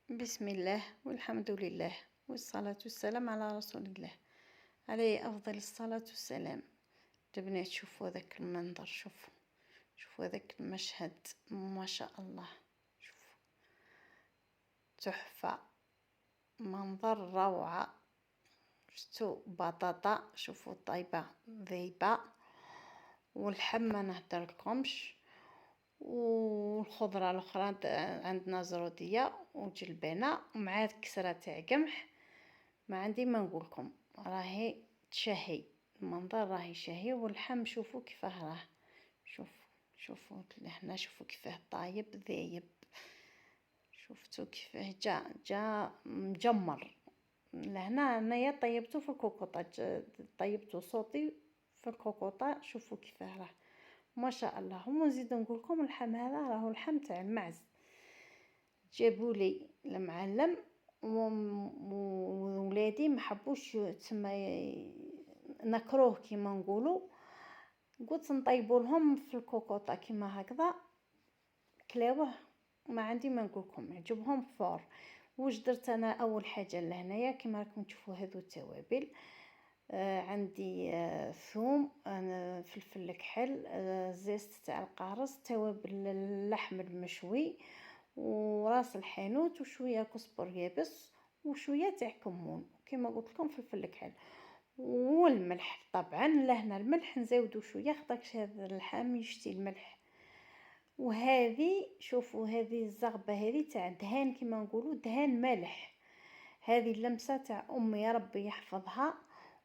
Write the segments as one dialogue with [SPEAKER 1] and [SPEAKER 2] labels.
[SPEAKER 1] بسم الله والحمد لله والصلاة والسلام على رسول الله، عليه أفضل الصلاة والسلام. البنات شوفوا ذاك المنظر، شوفوا ذاك المشهد، ما شاء الله، شوفوا تحفة، منظر روعة. شفتوا بطاطا، شوفوا طيبة ذيبة، واللحم ما نهدرلكمش، والخضرة الأخرى عندنا زرودية وجلبانة مع كسرة تاع قمح. ما عندي ما نقولكم، راهي تشهي، المنظر راهي شهي. واللحم شوفوا كيفاه راه، شوفوا هنا، شوفوا كيفاه طايب ذايب، شفتوا كيفاه جا مجمر. لهنا انايا طيبته في الكوكوطه، طيبته صوتي في الكوكوطه. شوفوا كيفاه راه ما شاء الله. ونزيد نقول لكم اللحم هذا راهو اللحم تاع المعز، جابوا لي المعلم وولادي ما حبوش تما نكروه كيما نقولوا. قلت نطيبوا لهم في الكوكوطه كيما هكذا، كلاوه ما عندي ما نقولكم، عجبهم فور. واش درت انا؟ اول حاجه لهنايا كيما راكم تشوفوا هذو التوابل. عندي ثوم، فلفل كحل، زيت تاع القارص، توابل اللحم المشوي، وراس الحانوت، وشويه كزبر يابس، وشويه تاع كمون كيما قلت لكم، فلفل كحل، والملح. طبعا لهنا الملح نزودو شويه خاطرش هذا اللحم يشتي الملح. وهذه شوفوا، هذه الزغبه هذه تاع دهان كيما نقولوا، دهان مالح. هذه اللمسه تاع امي، يا ربي يحفظها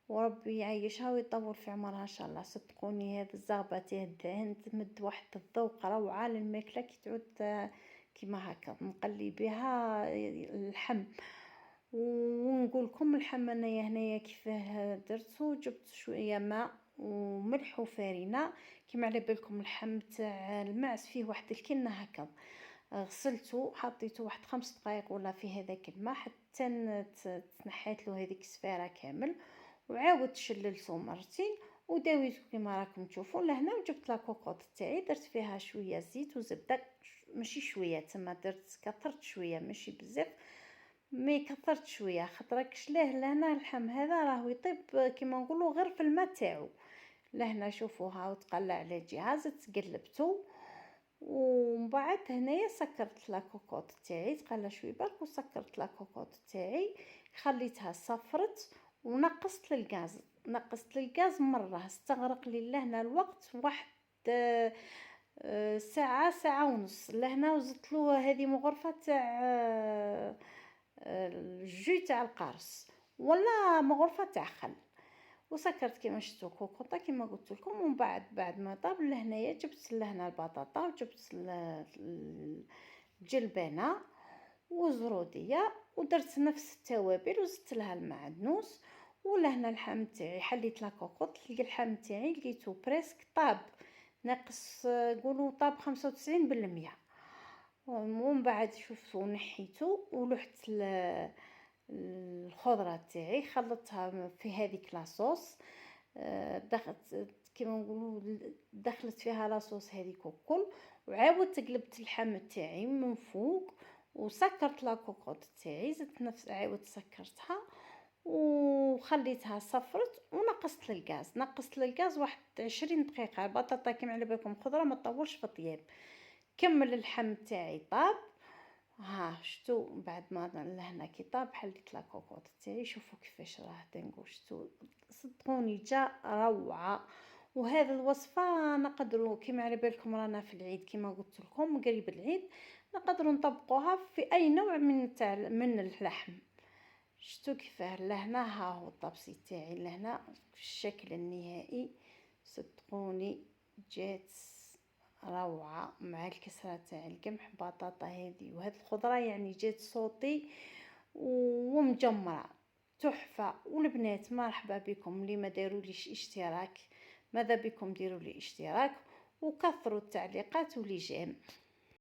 [SPEAKER 1] وربي يعيشها ويطول في عمرها ان شاء الله. صدقوني هذه الزغبه تاع الدهان تمد واحد الذوق روعه للماكله كي تعود كيما هكا نقلي بها اللحم. ونقول لكم اللحم انايا هنايا كيفاه درتو، جبت شويه ماء وملح وفارينه. كيما على بالكم اللحم تاع المعز فيه واحد الكنه هكا، غسلته حطيته واحد 5 دقائق ولا في هذاك الماء حتى تنحيت له هذيك السفاره كامل، وعاود شللته مرتين وداويته كيما راكم تشوفوا لهنا. وجبت لا كوكوط تاعي، درت فيها شويه زيت وزبده، ماشي شويه تما، درت كثرت شويه ماشي بزاف، مي كثرت شويه خاطركش لهنا اللحم هذا راهو يطيب كيما نقولوا غير في الماء تاعو. لهنا شوفوها وتقلع على الجهاز، تقلبته. ومن بعد هنايا سكرت لا كوكوط تاعي، تقلى شويه برك، وسكرت لا كوكوط تاعي، خليتها صفرت، ونقصت للغاز، نقصت للغاز مره. استغرق لي لهنا الوقت واحد ساعه، ساعه ونص. لهنا وزدت له هذه مغرفه تاع الجو تاع القرص، ولا مغرفه تاع خل. وسكرت كيما شفتوا كوكوطه كيما قلت لكم. ومن بعد ما طاب لهنايا جبت لهنا البطاطا، وجبت الجلبانه وزروديه، ودرت نفس التوابل وزدت لها المعدنوس. ولهنا اللحم تاعي حليت لا كوكوط، لقيت اللحم تاعي لقيته بريسك طاب، ناقص قولوا طاب 95%. ومن بعد شفتوا نحيته ولحت الخضره تاعي، خلطتها في هذيك لاصوص. دخلت كيما نقولوا دخلت فيها لاصوص هذيك وكل. وعاودت قلبت اللحم تاعي من فوق، وسكرت لا كوكوط تاعي، زدت نفس عاودت سكرتها وخليتها صفرت. ونقصت للغاز، نقصت للغاز واحد 20 دقيقه. البطاطا كيما على بالكم خضره ما تطولش في الطياب. كمل اللحم تاعي طاب، ها شتو بعد ما لهنا كي طاب حليت لا كوكوط تاعي. شوفوا كيفاش راه دنقو، شتو صدقوني جا روعه. وهذه الوصفه نقدروا كيما على بالكم رانا في العيد كيما قلت لكم قريب العيد، نقدروا نطبقوها في اي نوع من اللحم. شتو كيفاه لهنا، ها هو الطبسي تاعي لهنا في الشكل النهائي. صدقوني جات روعه مع الكسره تاع القمح بطاطا هذه وهذه الخضره، يعني جات صوتي ومجمره تحفه. والبنات مرحبا بكم، اللي ما داروليش اشتراك ماذا بكم ديروا لي اشتراك وكثروا التعليقات ولي جيم.